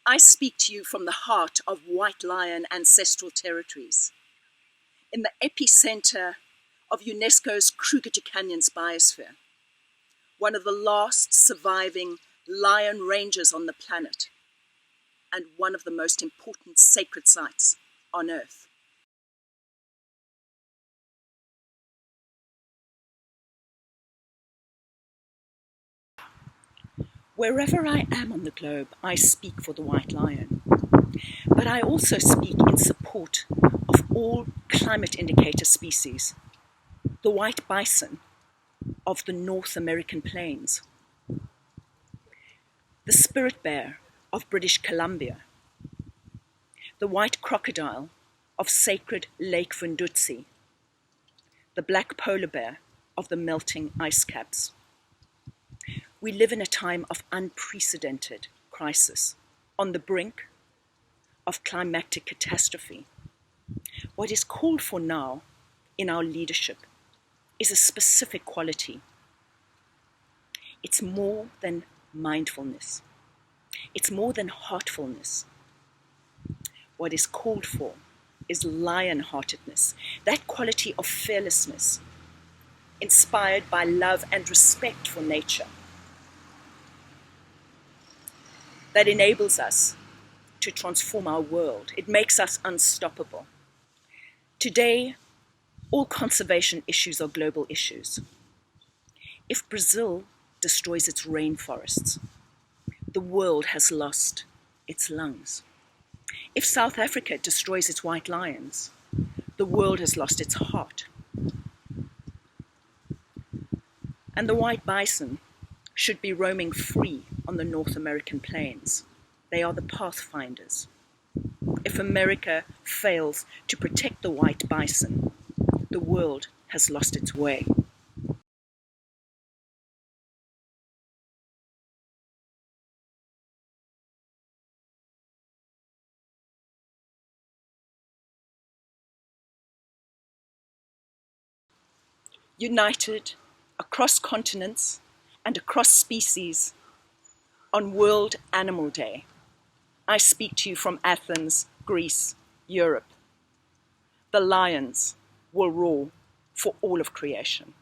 I speak to you from the heart of white lion ancestral territories, in the epicenter of UNESCO's Kruger Canyons biosphere, one of the last surviving lion ranges on the planet, and one of the most important sacred sites on Earth. Wherever I am on the globe, I speak for the white lion. But I also speak in support of all climate indicator species, the white bison of the North American plains, the spirit bear of British Columbia, the white crocodile of sacred Lake Fundutsi, the black polar bear of the melting ice caps. We live in a time of unprecedented crisis, on the brink of climactic catastrophe. What is called for now in our leadership is a specific quality. It's more than mindfulness. It's more than heartfulness. What is called for is lion-heartedness, that quality of fearlessness, inspired by love and respect for nature, that enables us to transform our world. It makes us unstoppable. Today, all conservation issues are global issues. If Brazil destroys its rainforests, the world has lost its lungs. If South Africa destroys its white lions, the world has lost its heart. And the white bison should be roaming free on the North American plains. They are the pathfinders. If America fails to protect the white bison, the world has lost its way. United across continents and across species on World Animal Day, I speak to you from Athens, Greece, Europe. The lions will roar for all of creation.